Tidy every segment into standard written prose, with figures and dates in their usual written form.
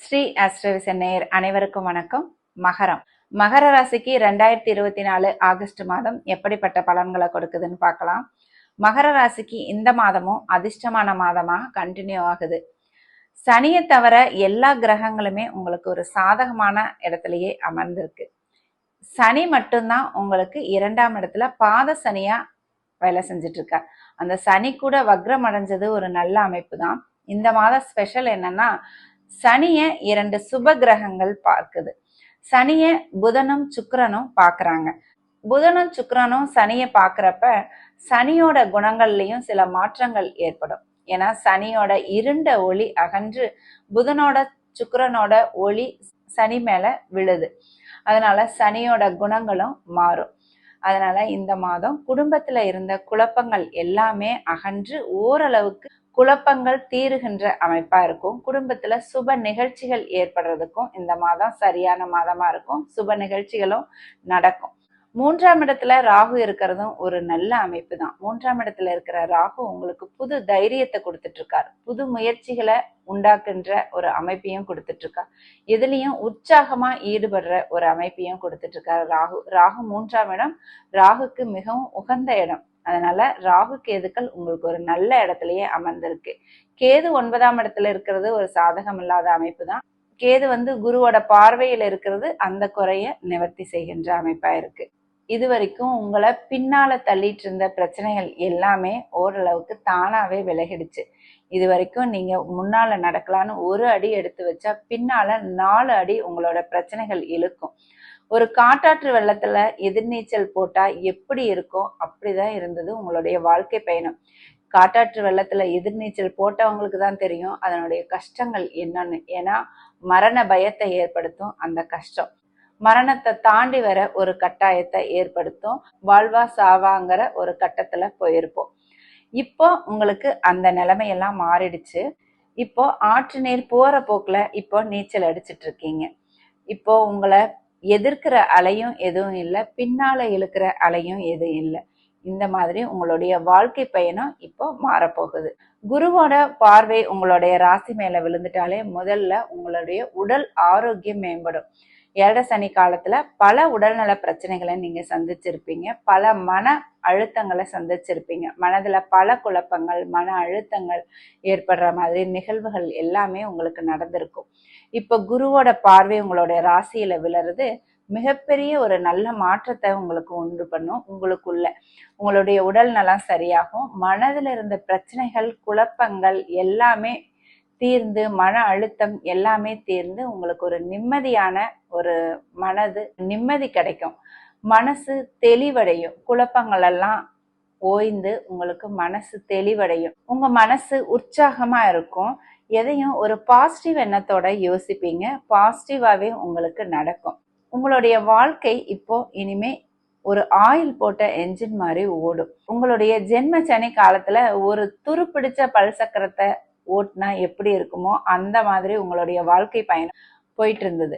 ஸ்ரீ ஆஸ்ட்ரோவிஷன் நேயர் அனைவருக்கும் வணக்கம். மகர ராசிக்கு 2024 ஆகஸ்ட் மாதம் எப்படிப்பட்ட பலன்களை கொடுக்குதுன்னு பார்க்கலாம். மகர ராசிக்கு இந்த மாதமும் அதிர்ஷ்டமான மாதமா கண்டினியூ ஆகுது. சனியை தவிர எல்லா கிரகங்களுமே உங்களுக்கு ஒரு சாதகமான இடத்துலயே அமர்ந்திருக்கு. சனி மட்டும்தான் உங்களுக்கு 2ஆம் இடத்துல பாத சனியா வேலை செஞ்சுட்டு இருக்க. அந்த சனி கூட வக்ரம் அடைஞ்சது ஒரு நல்ல அமைப்பு தான். இந்த மாதம் ஸ்பெஷல் என்னன்னா, சனிய 2 சுப கிரகங்கள் பார்க்குது. சனிய புதனும் சுக்கிரனும் பாக்குறாங்க. புதனும் சுக்கிரனும் சனிய பாக்குறப்ப சனியோட குணங்கள்லயும் சில மாற்றங்கள் ஏற்படும். ஏன்னா சனியோட இருண்ட ஒளி அகன்று புதனோட சுக்கிரனோட ஒளி சனி மேல விழுது. அதனால சனியோட குணங்களும் மாறும். அதனால இந்த மாதம் குடும்பத்துல இருந்த குழப்பங்கள் எல்லாமே அகன்று ஓரளவுக்கு குழப்பங்கள் தீருகின்ற அமைப்பா இருக்கும். குடும்பத்துல சுப நிகழ்ச்சிகள் ஏற்படுறதுக்கும் இந்த மாதம் சரியான மாதமா இருக்கும். சுப நிகழ்ச்சிகளும் நடக்கும். 3ஆம் இடத்துல ராகு இருக்கிறதும் ஒரு நல்ல அமைப்பு தான். 3ஆம் இடத்துல இருக்கிற ராகு உங்களுக்கு புது தைரியத்தை கொடுத்துட்டு இருக்காரு. புது முயற்சிகளை உண்டாக்குன்ற ஒரு அமைப்பையும் கொடுத்துட்டு இருக்காரு. எதுலயும் உற்சாகமா ஈடுபடுற ஒரு அமைப்பையும் கொடுத்துட்டு இருக்காரு ராகு 3ஆம் இடம் ராகுக்கு மிகவும் உகந்த இடம். அதனால ராகு கேதுக்கள் உங்களுக்கு ஒரு நல்ல இடத்துலயே அமர்ந்திருக்கு. கேது 9ஆம் இடத்துல இருக்கிறது ஒரு சாதகம் இல்லாத அமைப்பு தான். கேது குருவோட பார்வையில இருக்கிறது அந்த குறைய நிவர்த்தி செய்கின்ற அமைப்பா இருக்கு. இது வரைக்கும் உங்களை பின்னால தள்ளிட்டு இருந்த பிரச்சனைகள் எல்லாமே ஓரளவுக்கு தானாவே விலகிடுச்சு. இது வரைக்கும் நீங்க முன்னால நடக்கலான்னு ஒரு அடி எடுத்து வச்சா பின்னால 4 அடி உங்களோட பிரச்சனைகள் இழுக்கும். ஒரு காட்டாற்று வெள்ளத்துல எதிர்நீச்சல் போட்டா எப்படி இருக்கோ அப்படிதான் இருந்தது உங்களுடைய வாழ்க்கை பயணம். காட்டாற்று வெள்ளத்துல எதிர்நீச்சல் போட்டவங்களுக்கு தான் தெரியும் அதனுடைய கஷ்டங்கள் என்னன்னு. ஏன்னா மரண பயத்தை ஏற்படுத்தும் அந்த கஷ்டம். மரணத்தை தாண்டி வர ஒரு கட்டாயத்தை ஏற்படுத்தும். வாழ்வா சாவாங்கிற ஒரு கட்டத்துல போயிருப்போம். இப்போ உங்களுக்கு அந்த நிலைமையெல்லாம் மாறிடுச்சு. இப்போ ஆற்று நீர் போற போக்குல இப்போ நீச்சல் அடிச்சிட்டு இருக்கீங்க. இப்போ உங்களை எதிர்க்கிற அலையும் எதுவும் இல்லை, பின்னால இழுக்கிற அலையும் எதுவும் இல்லை. இந்த மாதிரி உங்களுடைய வாழ்க்கை பயணம் இப்போ மாறப்போகுது. குருவோட பார்வை உங்களுடைய ராசி மேல விழுந்துட்டாலே முதல்ல உங்களுடைய உடல் ஆரோக்கியம் மேம்படும். 7 சனி காலத்துல பல உடல்நல பிரச்சனைகளை நீங்க சந்திச்சிருப்பீங்க. பல மன அழுத்தங்களை சந்திச்சிருப்பீங்க. மனதுல பல குழப்பங்கள், மன அழுத்தங்கள் ஏற்படுற மாதிரி நிகழ்வுகள் எல்லாமே உங்களுக்கு நடந்திருக்கும். இப்ப குருவோட பார்வை உங்களுடைய ராசியில விழுறது மிகப்பெரிய ஒரு நல்ல மாற்றத்தை உங்களுக்கு உண்டு பண்ணும். உங்களுடைய உடல் நலம் சரியாகும். மனதில் இருந்த பிரச்சனைகள், குழப்பங்கள் எல்லாமே தீர்ந்து, மன அழுத்தம் எல்லாமே தீர்ந்து உங்களுக்கு ஒரு நிம்மதியான ஒரு மனது நிம்மதி கிடைக்கும். மனசு தெளிவடையும். குழப்பங்கள் எல்லாம் ஓய்ந்து உங்களுக்கு மனசு தெளிவடையும். உங்க மனசு உற்சாகமா இருக்கும். எதையும் ஒரு பாசிட்டிவ் எண்ணத்தோட யோசிப்பீங்க. பாசிட்டிவாவே உங்களுக்கு நடக்கும். உங்களுடைய வாழ்க்கை இப்போ இனிமே ஒரு ஆயில் போட்ட என்ஜின் மாதிரி ஓடும். உங்களுடைய ஜென்ம சனி காலத்துல ஒரு துருப்பிடிச்ச பல்சக்கரத்தை ஓட்டுனா எப்படி இருக்குமோ அந்த மாதிரி உங்களுடைய வாழ்க்கை பயணம் போயிட்டு இருந்தது.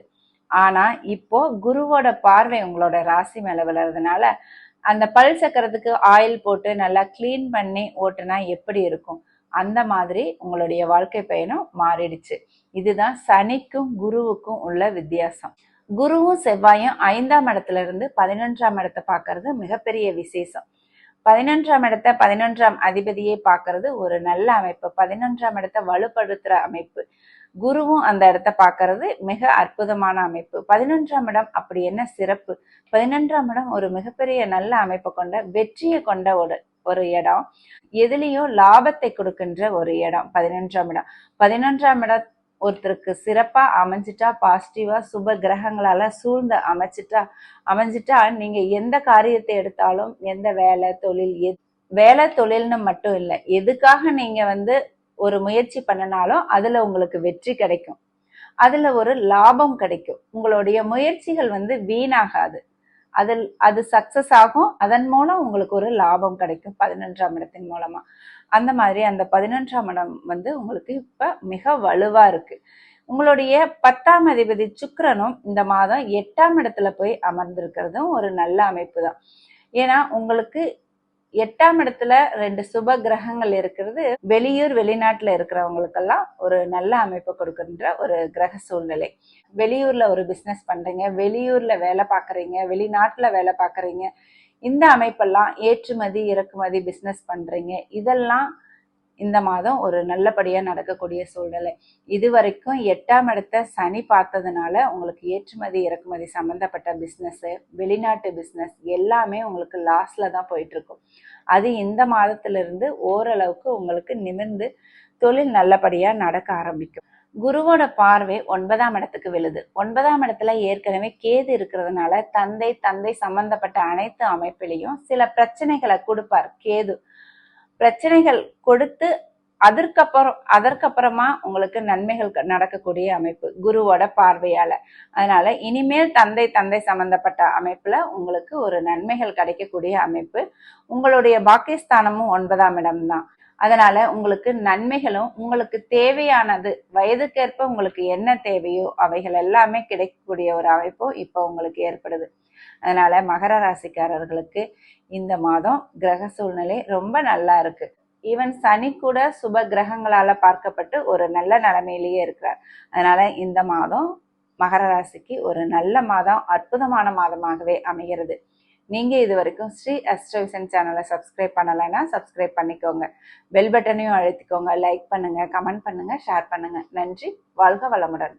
ஆனா இப்போ குருவோட பார்வை உங்களோட ராசி மேல விழுறதுனால அந்த பல் சக்கரத்துக்கு ஆயில் போட்டு நல்லா கிளீன் பண்ணி ஓட்டுனா எப்படி இருக்கும் அந்த மாதிரி உங்களுடைய வாழ்க்கை பயணம் மாறிடுச்சு. இதுதான் சனிக்கும் குருவுக்கும் உள்ள வித்தியாசம். குருவும் செவ்வாயும் 5ஆம் இடத்துல இருந்து 11ஆம் இடத்தை பார்க்கறது மிகப்பெரிய விசேஷம். 11ஆம் இடத்தை 11ஆம் அதிபதியை பார்க்கறது ஒரு நல்ல அமைப்பு. 11ஆம் இடத்தை வலுப்படுத்துற அமைப்பு. குருவும் அந்த இடத்தை பார்க்கறது மிக அற்புதமான அமைப்பு. 11ஆம் இடம் அப்படி என்ன சிறப்பு? 11ஆம் இடம் ஒரு மிகப்பெரிய நல்ல அமைப்பை கொண்ட வெற்றியை கொண்ட ஒரு இடம். எதுலேயும் லாபத்தை கொடுக்கின்ற ஒரு இடம் 11ஆம் இடம். 11ஆம் இடம் ஒருத்தருக்கு சிறப்பா அமைஞ்சிட்டா, பாசிட்டிவா சுப கிரகங்களால சூழ்ந்து அமைஞ்சிட்டா நீங்க எந்த காரியத்தை எடுத்தாலும், எந்த வேலை தொழில்னு மட்டும் இல்லை, எதுக்காக நீங்க ஒரு முயற்சி பண்ணினாலும் அதுல உங்களுக்கு வெற்றி கிடைக்கும். அதுல ஒரு லாபம் கிடைக்கும். உங்களுடைய முயற்சிகள் வீணாகாது. அது சக்சஸ் ஆகும். அதன் மூலம் உங்களுக்கு ஒரு லாபம் கிடைக்கும் 11ஆம் இடத்தின் மூலமா. அந்த மாதிரி அந்த 11ஆம் இடம் உங்களுக்கு இப்ப மிக வலுவா இருக்கு. உங்களுடைய 10ஆம் அதிபதி சுக்கிரனும் இந்த மாதம் 8ஆம் இடத்துல போய் அமர்ந்திருக்கிறதும் ஒரு நல்ல அமைப்பு தான். ஏன்னா உங்களுக்கு 8ஆம் இடத்துல 2 சுப கிரகங்கள் இருக்கிறது வெளியூர் வெளிநாட்டுல இருக்கிறவங்களுக்கெல்லாம் ஒரு நல்ல அமைப்பு கொடுக்கின்ற ஒரு கிரக சூழ்நிலை. வெளியூர்ல ஒரு பிசினஸ் பண்றீங்க, வெளியூர்ல வேலை பார்க்குறீங்க, வெளிநாட்டுல வேலை பார்க்குறீங்க, இந்த அமைப்பெல்லாம் ஏற்றுமதி இறக்குமதி பிசினஸ் பண்றீங்க, இதெல்லாம் இந்த மாதம் ஒரு நல்லபடியா நடக்கக்கூடிய சூழ்நிலை. இதுவரைக்கும் 8ஆம் இடத்தை சனி பார்த்ததுனால உங்களுக்கு ஏற்றுமதி இறக்குமதி சம்பந்தப்பட்ட பிசினஸ், வெளிநாட்டு பிசினஸ் எல்லாமே உங்களுக்கு லாஸ்ல தான் போயிட்டு இருக்கும். அது இந்த மாதத்திலிருந்து ஓரளவுக்கு உங்களுக்கு நிமிர்ந்து தொழில் நல்லபடியா நடக்க ஆரம்பிக்கும். குருவோட பார்வை 9ஆம் இடத்துக்கு விழுது. 9ஆம் இடத்துல ஏற்கனவே கேது இருக்கிறதுனால தந்தை சம்பந்தப்பட்ட அனைத்து அமைப்பிலையும் சில பிரச்சனைகளை கொடுப்பார் கேது. பிரச்சனைகள் கொடுத்து அதற்கப்புறமா உங்களுக்கு நன்மைகள் நடக்கக்கூடிய அமைப்பு குருவோட பார்வையால. அதனால இனிமேல் தந்தை சம்பந்தப்பட்ட அமைப்புல உங்களுக்கு ஒரு நன்மைகள் கிடைக்கக்கூடிய அமைப்பு. உங்களுடைய பாக்கியஸ்தானமும் 9ஆம் இடம் தான். அதனால உங்களுக்கு நன்மைகளும் உங்களுக்கு தேவையானது வயதுக்கேற்ப உங்களுக்கு என்ன தேவையோ அவைகள் எல்லாமே கிடைக்கக்கூடிய ஒரு அமைப்பும் இப்போ உங்களுக்கு ஏற்படுது. அதனால மகர ராசிக்காரர்களுக்கு இந்த மாதம் கிரக சூழ்நிலை ரொம்ப நல்லா இருக்கு. ஈவன் சனி கூட சுப கிரகங்களால பார்க்கப்பட்டு ஒரு நல்ல நிலைமையிலேயே இருக்கிறார். அதனால இந்த மாதம் மகர ராசிக்கு ஒரு நல்ல மாதம், அற்புதமான மாதமாகவே அமைகிறது. நீங்க இது வரைக்கும் ஸ்ரீ அஸ்ட்ரோவிஷன் சேனலை சப்ஸ்கிரைப் பண்ணலைன்னா சப்ஸ்கிரைப் பண்ணிக்கோங்க. பெல் பட்டனையும் அழுத்திக்கோங்க. லைக் பண்ணுங்க, கமெண்ட் பண்ணுங்க, ஷேர் பண்ணுங்க. நன்றி. வாழ்க வளமுடன்.